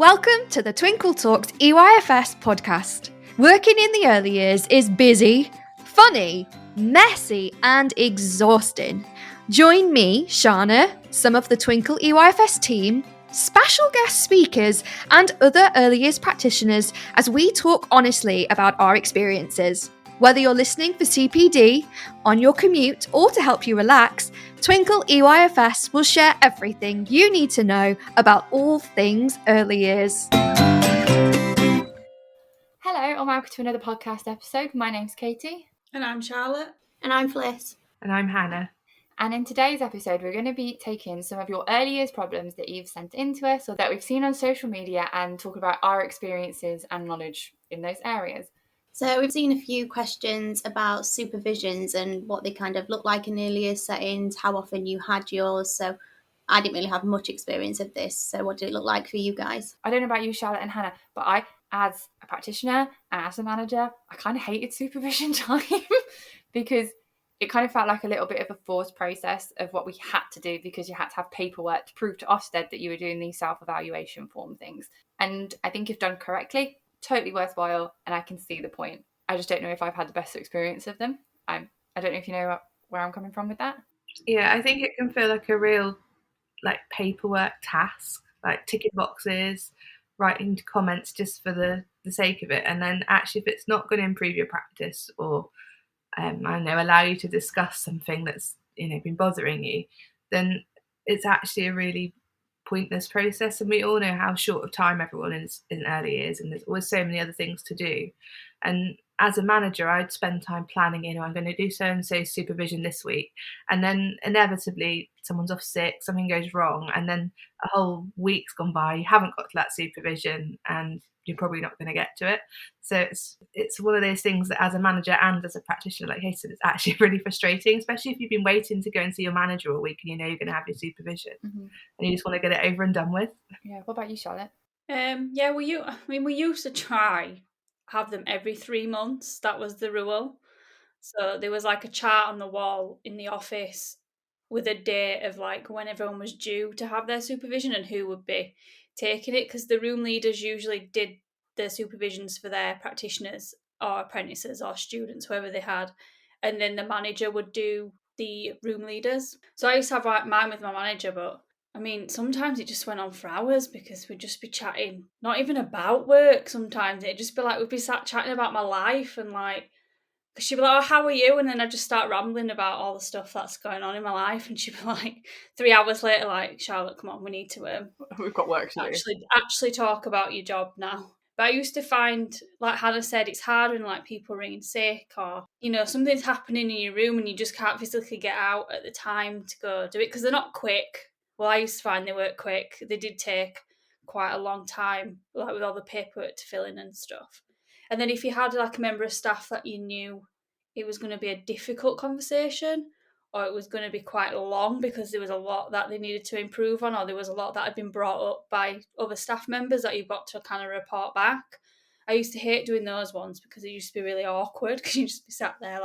Welcome to the Twinkl Talks EYFS podcast. Working in the early years is busy, funny, messy, and exhausting. Join me, Shana, some of the Twinkl EYFS team, special guest speakers, and other early years practitioners as we talk honestly about our experiences. Whether you're listening for CPD, on your commute, or to help you relax, Twinkl EYFS will share everything you need to know about all things early years. Hello and welcome to another podcast episode. My name's Katie. And I'm Charlotte. And I'm Fliss. And I'm Hannah. And in today's episode, we're going to be taking some of your early years problems that you've sent in to us or that we've seen on social media and talk about our experiences and knowledge in those areas. So we've seen a few questions about supervisions and what they kind of look like in early years settings, how often you had yours. So I didn't really have much experience of this. So what did it look like for you guys? I don't know about you, Charlotte and Hannah, but I, as a practitioner and as a manager, I kind of hated supervision time because it kind of felt like a little bit of a forced process of what we had to do because you had to have paperwork to prove to Ofsted that you were doing these self-evaluation form things. And I think if done correctly, totally worthwhile, and I can see the point. I just don't know if I've had the best experience of them. I don't know if you know where I'm coming from with that. Yeah, I think it can feel like a real paperwork task, like ticking boxes, writing comments just for the sake of it, and then actually if it's not going to improve your practice or I don't know, allow you to discuss something that's been bothering you, then it's actually a really pointless process. And we all know how short of time everyone is in early years, and there's always so many other things to do. And as a manager, I'd spend time planning, I'm going to do so and so supervision this week, and then inevitably someone's off sick, something goes wrong, and then a whole week's gone by, you haven't got to that supervision, and you're probably not going to get to it. So it's one of those things that as a manager and as a practitioner, like Hayden, it's actually really frustrating, especially if you've been waiting to go and see your manager all week and you know you're going to have your supervision, and you just want to get it over and done with. Yeah. What about you, Charlotte? We used to try have them every 3 months. That was the rule. So there was like a chart on the wall in the office with a date of when everyone was due to have their supervision and who would be taking it, because the room leaders usually did the supervisions for their practitioners or apprentices or students, whoever they had, and then the manager would do the room leaders. So I used to have mine with my manager, but sometimes it just went on for hours because we'd just be chatting, not even about work. Sometimes it'd just be we'd be sat chatting about my life and because she'd be like, "Oh, how are you?" And then I'd just start rambling about all the stuff that's going on in my life. And she'd be 3 hours later, "Charlotte, come on, we need to We've got work to do. Actually talk about your job now." But I used to find, like Hannah said, it's hard when people ringing sick or, something's happening in your room and you just can't physically get out at the time to go do it because they're not quick. Well, I used to find they weren't quick. They did take quite a long time, with all the paperwork to fill in and stuff. And then if you had a member of staff that you knew it was going to be a difficult conversation or it was going to be quite long because there was a lot that they needed to improve on, or there was a lot that had been brought up by other staff members that you've got to kind of report back. I used to hate doing those ones because it used to be really awkward because you just be sat there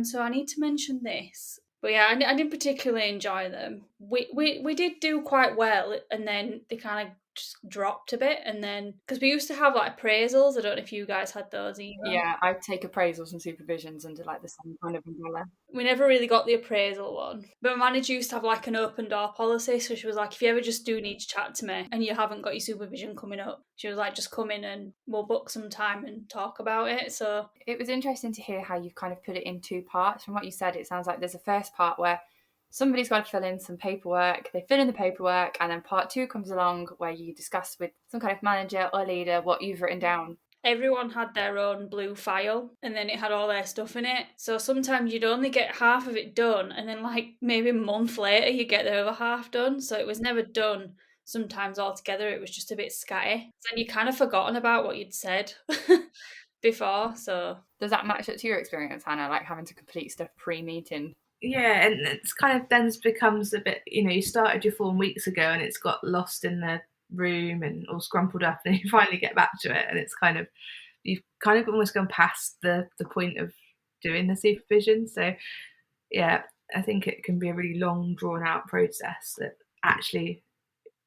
so I need to mention this. But yeah, I didn't particularly enjoy them. We did do quite well, and then they kind of just dropped a bit, and then because we used to have appraisals. I don't know if you guys had those either. Yeah, I take appraisals and supervisions under the same kind of umbrella. We never really got the appraisal one, but my manager used to have an open door policy. So she was if you ever just do need to chat to me and you haven't got your supervision coming up, she was just come in and we'll book some time and talk about it. So it was interesting to hear how you've kind of put it in two parts. From what you said, it sounds like there's a first part where somebody's got to fill in some paperwork, they fill in the paperwork, and then part two comes along where you discuss with some kind of manager or leader what you've written down. Everyone had their own blue file and then it had all their stuff in it. So sometimes you'd only get half of it done and then maybe a month later you get the other half done. So it was never done sometimes altogether. It was just a bit scatty. So you kind of forgotten about what you'd said before. So does that match up to your experience, Hannah, having to complete stuff pre-meeting? Yeah, and it's kind of then becomes a bit, you started your form weeks ago and it's got lost in the room and all scrumpled up, and you finally get back to it and it's you've kind of almost gone past the point of doing the supervision. So yeah, I think it can be a really long drawn out process that actually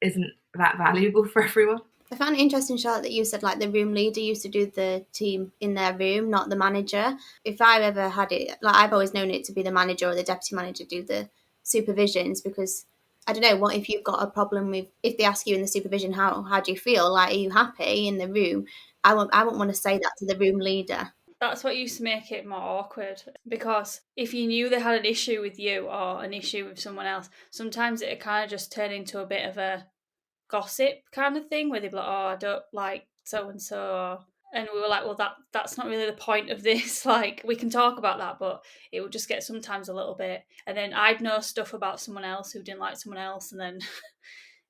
isn't that valuable for everyone. I found it interesting, Charlotte, that you said like the room leader used to do the team in their room, not the manager. If I've ever had it, like I've always known it to be the manager or the deputy manager do the supervisions, because I don't know, what if you've got a problem with, if they ask you in the supervision, how do you feel? Like, are you happy in the room? I won't want to say that to the room leader. That's what used to make it more awkward, because if you knew they had an issue with you or an issue with someone else, sometimes it kind of just turn into a bit of a gossip kind of thing where they'd be like, oh, I don't like so and so, and we were like, well, that's not really the point of this. Like, we can talk about that, but it would just get sometimes a little bit, and then I'd know stuff about someone else who didn't like someone else, and then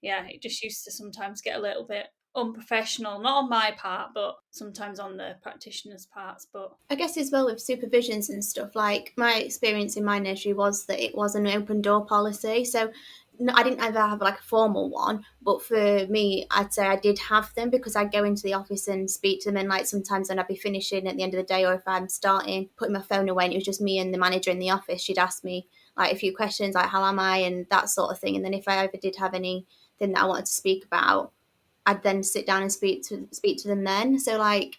yeah, it just used to sometimes get a little bit unprofessional, not on my part, but sometimes on the practitioner's parts. But I guess as well with supervisions and stuff, like my experience in my nursery was that it was an open door policy. So I didn't ever have like a formal one, but for me, I'd say I did have them, because I'd go into the office and speak to them, and like sometimes when I'd be finishing at the end of the day, or if I'm starting, putting my phone away and it was just me and the manager in the office, she'd ask me like a few questions like, how am I, and that sort of thing. And then if I ever did have anything that I wanted to speak about, I'd then sit down and speak to them then. So like,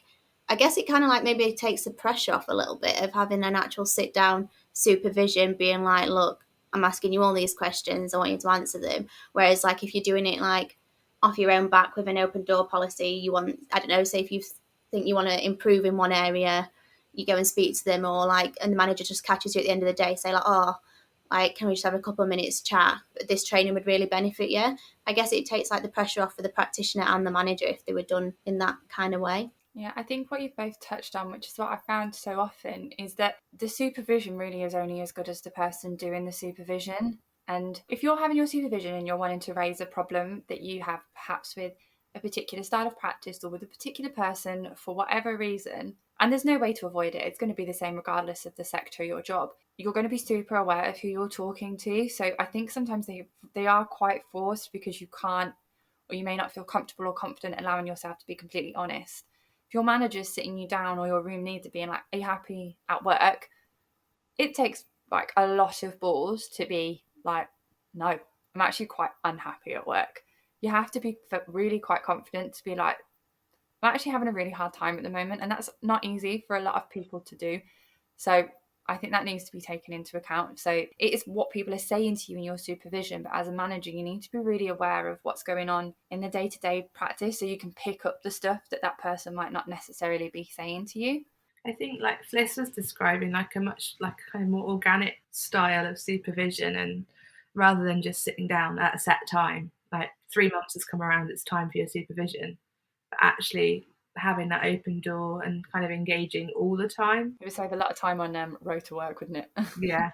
I guess it kind of like maybe takes the pressure off a little bit of having an actual sit down supervision, being like, look, I'm asking you all these questions, I want you to answer them. Whereas like if you're doing it like off your own back with an open door policy, you want, I don't know, say if you think you want to improve in one area, you go and speak to them, or like, and the manager just catches you at the end of the day, say like, oh, like, can we just have a couple of minutes chat? This training would really benefit you. I guess it takes like the pressure off for the practitioner and the manager if they were done in that kind of way. Yeah, I think what you've both touched on, which is what I found so often, is that the supervision really is only as good as the person doing the supervision. And if you're having your supervision and you're wanting to raise a problem that you have perhaps with a particular style of practice or with a particular person for whatever reason, and there's no way to avoid it, it's going to be the same regardless of the sector of your job, you're going to be super aware of who you're talking to. So I think sometimes they are quite forced, because you can't, or you may not feel comfortable or confident allowing yourself to be completely honest. If your manager's sitting you down or your room leader being like, are you happy at work? It takes like a lot of balls to be like, no, I'm actually quite unhappy at work. You have to be really quite confident to be like, I'm actually having a really hard time at the moment. And that's not easy for a lot of people to do. So I think that needs to be taken into account. So it is what people are saying to you in your supervision, but as a manager, you need to be really aware of what's going on in the day-to-day practice, so you can pick up the stuff that person might not necessarily be saying to you. I think like Fliss was describing like a much like kind of more organic style of supervision, and rather than just sitting down at a set time, like 3 months has come around, it's time for your supervision, but actually having that open door and kind of engaging all the time. It would save a lot of time on rota work, wouldn't it? Yeah.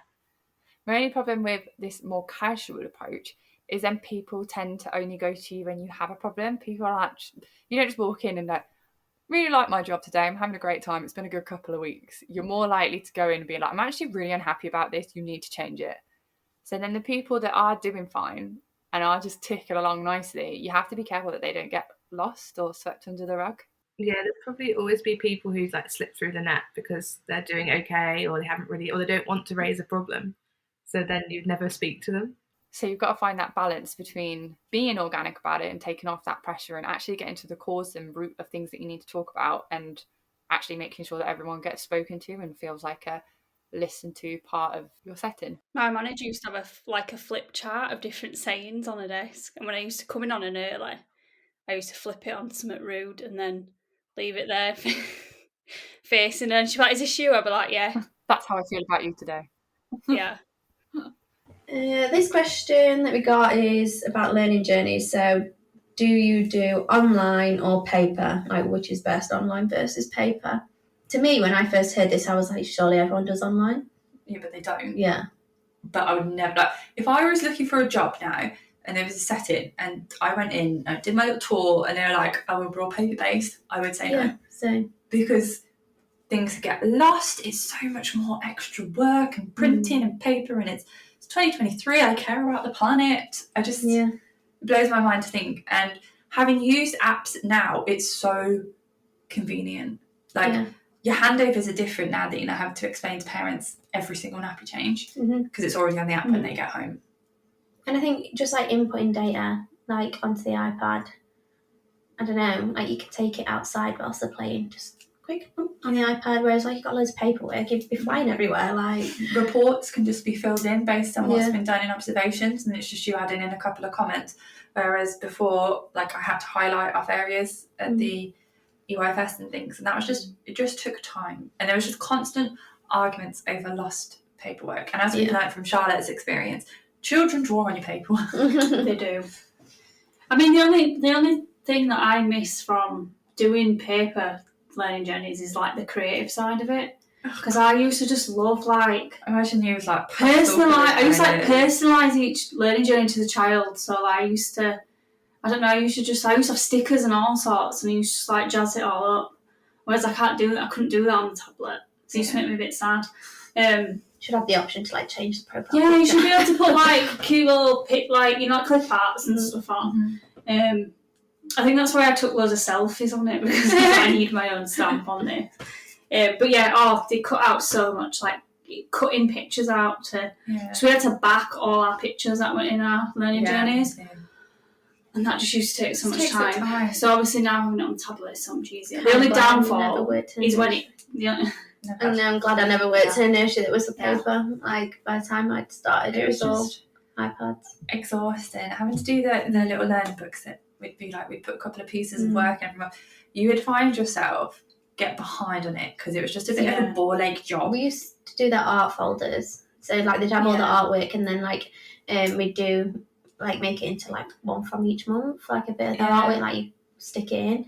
My only problem with this more casual approach is then people tend to only go to you when you have a problem. People are like, you don't just walk in and like, really like my job today, I'm having a great time, it's been a good couple of weeks. You're more likely to go in and be like, I'm actually really unhappy about this, you need to change it. So then the people that are doing fine and are just ticking along nicely, you have to be careful that they don't get lost or swept under the rug. Yeah, there'll probably always be people who like slip through the net because they're doing okay, or they haven't really, or they don't want to raise a problem. So then you'd never speak to them. So you've got to find that balance between being organic about it and taking off that pressure and actually getting to the cause and root of things that you need to talk about, and actually making sure that everyone gets spoken to and feels like a listened to part of your setting. my manager used to have a flip chart of different sayings on a desk, and when I used to come in on an early, I used to flip it on something rude and then leave it there facing her, and she'd be like, is this you? I'd be like, yeah. That's how I feel about you today. Yeah. This question that we got is about learning journeys. So, do you do online or paper? Like, which is best, online versus paper? To me, when I first heard this, I was like, surely everyone does online. Yeah, but they don't. Yeah. But I would never, like, if I was looking for a job now and there was a setting and I went in and did my little tour and they were like, oh, we're all paper based, I would say no. Same. Because things get lost. It's so much more extra work and printing and paper, and it's 2023. I care about the planet. It blows my mind to think. And having used apps now, it's so convenient. Your handovers are different now that you now have to explain to parents every single nappy change because it's already on the app when they get home. And I think just like inputting data like onto the iPad I don't know, like you could take it outside whilst they're playing, just quick on the iPad, whereas like you've got loads of paperwork, you'd be flying everywhere. Like reports can just be filled in based on what's been done in observations, and it's just you adding in a couple of comments. Whereas before, like I had to highlight off areas at the EYFS and things, and that was it just took time, and there was just constant arguments over lost paperwork. And as we've learned from Charlotte's experience, children draw on your paperwork. They do. I mean, the only thing that I miss from doing paper learning journeys is like the creative side of it. Because I used to just love like imagine you was like personalise each learning journey to the child. So like, I used to have stickers and all sorts, and I used to just like jazz it all up. Whereas I couldn't do that on the tablet. So it used to make me a bit sad. Should have the option to like change the profile. Yeah, you should be able to put like cute little clip arts and stuff on. I think that's why I took loads of selfies on it, because I need my own stamp on this. But yeah, they cut out so much, like cutting pictures out so we had to back all our pictures that went in our learning journeys. And that just used to take so much time. So obviously now having it on tablet is so much easier. The only downfall is when it... And I'm glad I never worked in a nursery that was the paper. Like by the time I'd started, it was all iPads. Exhausting. Having to do the little learning books that would be like, we'd put a couple of pieces of work in. You would find yourself get behind on it because it was just a bit of a ball ache job. We used to do that art folders. So like they'd have all the artwork, and then like we'd do like make it into like one from each month, like a bit of the artwork, like you stick it in.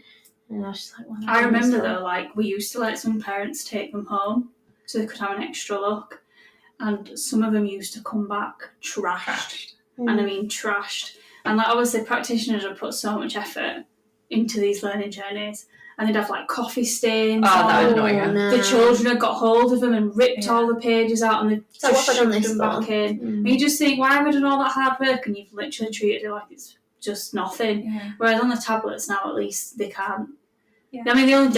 And I was just like, well, I remember though, like we used to let some parents take them home so they could have an extra look, and some of them used to come back trashed. And I mean trashed. And like obviously practitioners would put so much effort into these learning journeys, and they'd have like coffee stains. Oh, that was annoying. The children had got hold of them and ripped all the pages out, and they've just shoved them back in. And you just think, why have I done all that hard work? And you've literally treated it like it's just nothing. Whereas on the tablets now, at least they can't. I mean, the only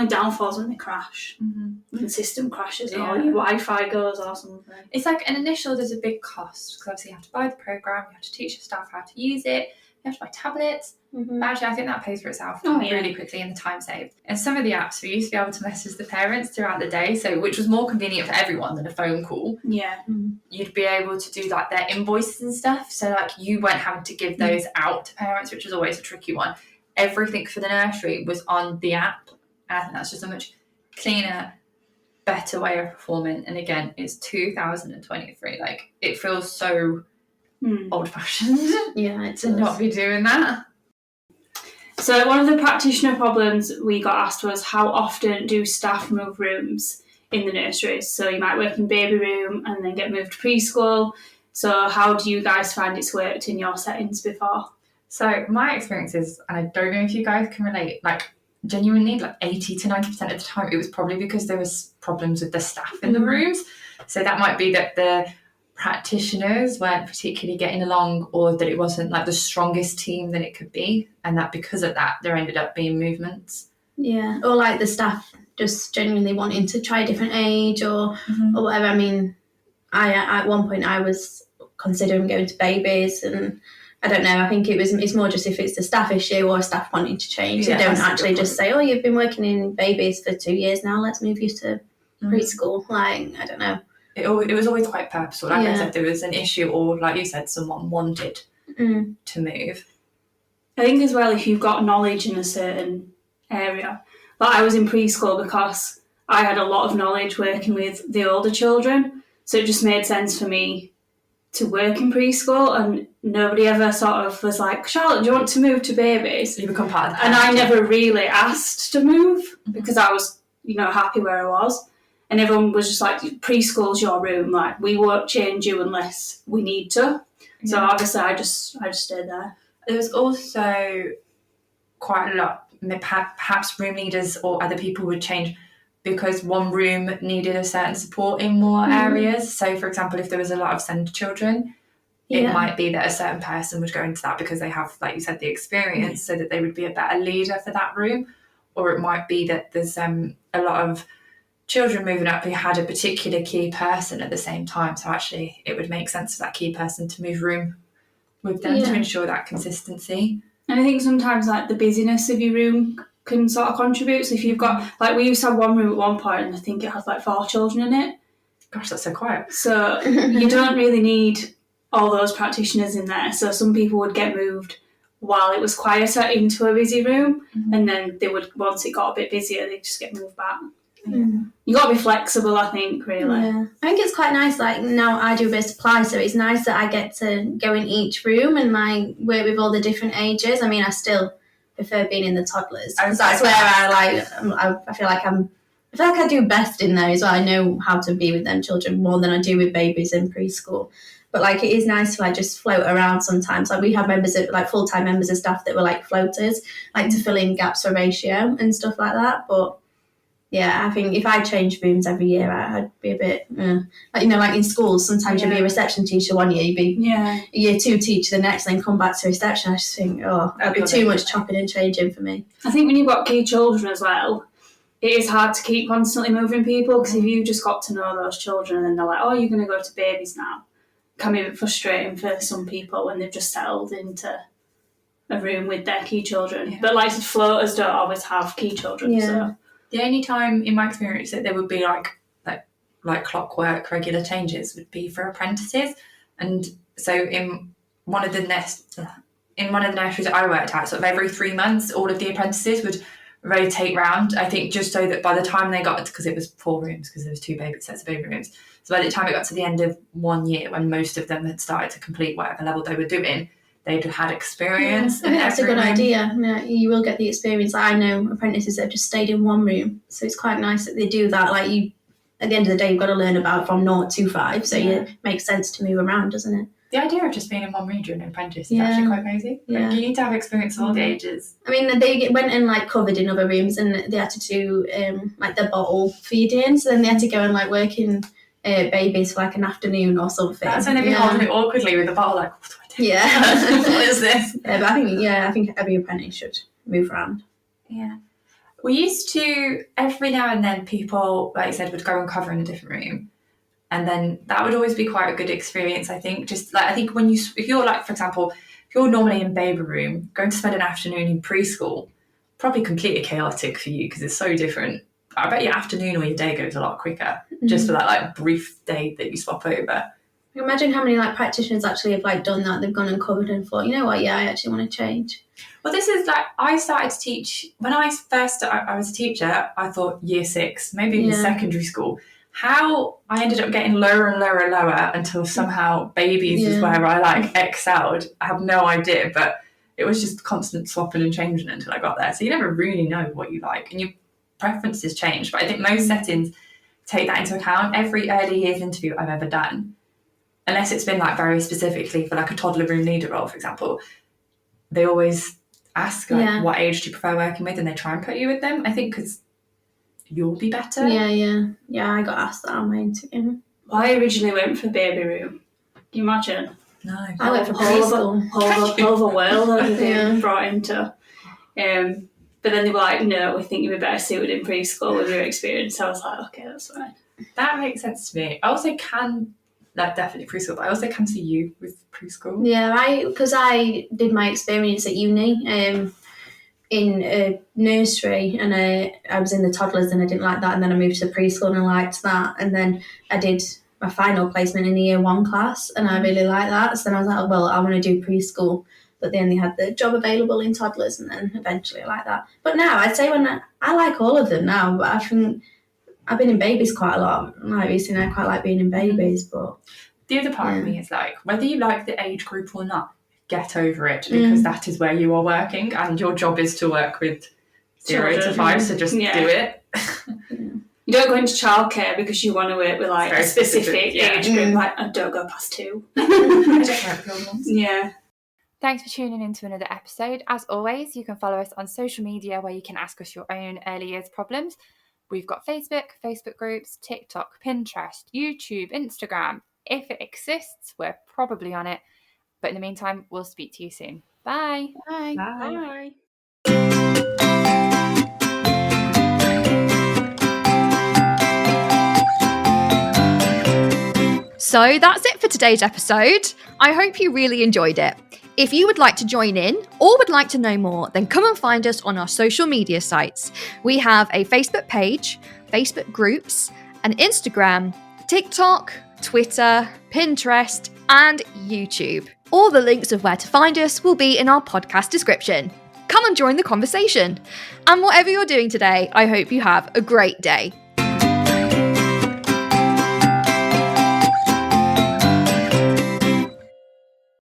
downfall is when they crash. When the system crashes or your Wi-Fi goes or something. It's like an initial, there's a big cost, because obviously you have to buy the program, you have to teach your staff how to use it, you have to buy tablets. But actually, I think that pays for itself really quickly in the time saved. And some of the apps, we used to be able to message the parents throughout the day, so which was more convenient for everyone than a phone call. You'd be able to do like their invoices and stuff, so like you weren't having to give those out to parents, which was always a tricky one. Everything for the nursery was on the app. I think that's just a much cleaner, better way of performing. And again, it's 2023. Like, it feels so old-fashioned to not be doing that. So one of the practitioner problems we got asked was, how often do staff move rooms in the nurseries? So you might work in baby room and then get moved to preschool. So how do you guys find it's worked in your settings before? So my experience is, and I don't know if you guys can relate, like genuinely like 80 to 90% of the time, it was probably because there was problems with the staff in the rooms. So that might be that the practitioners weren't particularly getting along, or that it wasn't like the strongest team that it could be, and that because of that there ended up being movements. Or like the staff just genuinely wanting to try a different age or whatever. I mean, at one point I was considering going to babies, and I don't know, I think it's more just if it's the staff issue or staff wanting to change. They don't actually just say, oh, you've been working in babies for 2 years now, let's move you to preschool. Like, I don't know. It was always quite purposeful. Like I said, there was an issue, or like you said, someone wanted to move. I think as well, if you've got knowledge in a certain area, like I was in preschool because I had a lot of knowledge working with the older children, so it just made sense for me to work in preschool, and nobody ever sort of was like, Charlotte, do you want to move to babies? You become part of the and I never really asked to move because I was, happy where I was. And everyone was just like, preschool's your room, like we won't change you unless we need to. So obviously I just stayed there. There was also quite a lot, perhaps room leaders or other people would change because one room needed a certain support in more areas. So, for example, if there was a lot of SEND children, it might be that a certain person would go into that because they have, like you said, the experience, so that they would be a better leader for that room. Or it might be that there's a lot of children moving up who had a particular key person at the same time. So actually, it would make sense for that key person to move room with them to ensure that consistency. And I think sometimes like the busyness of your room can sort of contribute. So if you've got, like, we used to have one room at one point and I think it has like 4 children in it. Gosh, that's so quiet. So you don't really need all those practitioners in there. So some people would get moved while it was quieter into a busy room, and then they would, once it got a bit busier, they'd just get moved back. You got to be flexible, I think, really. Yeah, I think it's quite nice. Like, now I do a bit of supply, so it's nice that I get to go in each room and like work with all the different ages. I mean, I still prefer being in the toddlers because that's where I feel like I do best in there as well. I know how to be with them children more than I do with babies in preschool. But like, it is nice to like just float around sometimes. Like, we have members of like full-time members of staff that were like floaters, like to fill in gaps for ratio and stuff like that. But yeah, I think if I changed rooms every year, I'd be a bit like, you know, like in schools, sometimes you'd be a reception teacher one year, you'd be a year 2 teacher the next, and then come back to reception. I just think, that'd be too much chopping and changing for me. I think when you've got key children as well, it is hard to keep constantly moving people, because if you just got to know those children and then they're like, oh, you're going to go to babies now, it can be a bit frustrating for some people when they've just settled into a room with their key children. Yeah. But like, floaters don't always have key children. Yeah. So the only time in my experience that there would be like clockwork regular changes would be for apprentices. And so in one of the nurseries that I worked at, sort of every 3 months, all of the apprentices would rotate round, I think, just so that by the time they got, because it was 4 rooms, because there was 2 sets of baby rooms, so by the time it got to the end of 1 year, when most of them had started to complete whatever level they were doing, they'd had experience. I think that's a good idea. Yeah, you will get the experience. I know apprentices that have just stayed in one room, so it's quite nice that they do that. Like, you, at the end of the day, you've got to learn about from 0 to 5, so it makes sense to move around, doesn't it? The idea of just being in one room during an apprentice is actually quite crazy. Yeah. Like, you need to have experience of all the ages. I mean, they went and like covered in other rooms, and they had to do like the bottle feeding, so then they had to go and like work in babies for like an afternoon or something. That's when they'd be holding it awkwardly with the bottle, like, what do I do? Yeah. What is this? But I think every apprentice should move around. Yeah. We used to, every now and then, people, like you said, would go and cover in a different room. And then that would always be quite a good experience, I think. Just like, I think when you, if you're like, for example, if you're normally in baby room, going to spend an afternoon in preschool, probably completely chaotic for you because it's so different. I bet your afternoon or your day goes a lot quicker just for that like brief day that you swap over. Imagine how many like practitioners actually have like done that. They've gone and covered and thought, you know what, I actually want to change. Well, this is like, I started to teach, when I first started, I was a teacher, I thought year 6, maybe even secondary school. How I ended up getting lower and lower and lower until somehow babies is where I like excelled. I have no idea, but it was just constant swapping and changing until I got there. So you never really know what you like, and your preferences change. But I think most settings take that into account. Every early years interview I've ever done, unless it's been like very specifically for like a toddler room leader role, for example, they always ask like, what age do you prefer working with, and they try and put you with them. I think because you'll be better. Yeah, I got asked that on my interview. Well, I originally went for baby room. Can you imagine? No. I went for preschool. Whole of a world I was being brought into. But then they were like, no, we think you'd be better suited in preschool with your experience. So I was like, okay, that's fine. That makes sense to me. I also can, like, definitely preschool, but I also can see you with preschool. Yeah, because I did my experience at uni in a nursery, and I was in the toddlers and I didn't like that, and then I moved to preschool and I liked that, and then I did my final placement in the year 1 class and I really liked that. So then I was like, oh, well, I want to do preschool, but then they had the job available in toddlers, and then eventually I like that. But now I'd say I like all of them now, but I think I've been in babies quite a lot. Like recently, I quite like being in babies, but the other part of me is like, whether you like the age group or not, get over it, because that is where you are working, and your job is to work with 0 to 5, so just do it. You don't go into childcare because you want to work with like a specific age group, like, I don't go past 2. Yeah. Thanks for tuning in to another episode. As always, you can follow us on social media where you can ask us your own early years problems. We've got Facebook groups, TikTok, Pinterest, YouTube, Instagram. If it exists, we're probably on it. But in the meantime, we'll speak to you soon. Bye. Bye. Bye. So that's it for today's episode. I hope you really enjoyed it. If you would like to join in or would like to know more, then come and find us on our social media sites. We have a Facebook page, Facebook groups, an Instagram, TikTok, Twitter, Pinterest, and YouTube. All the links of where to find us will be in our podcast description. Come and join the conversation. And whatever you're doing today, I hope you have a great day.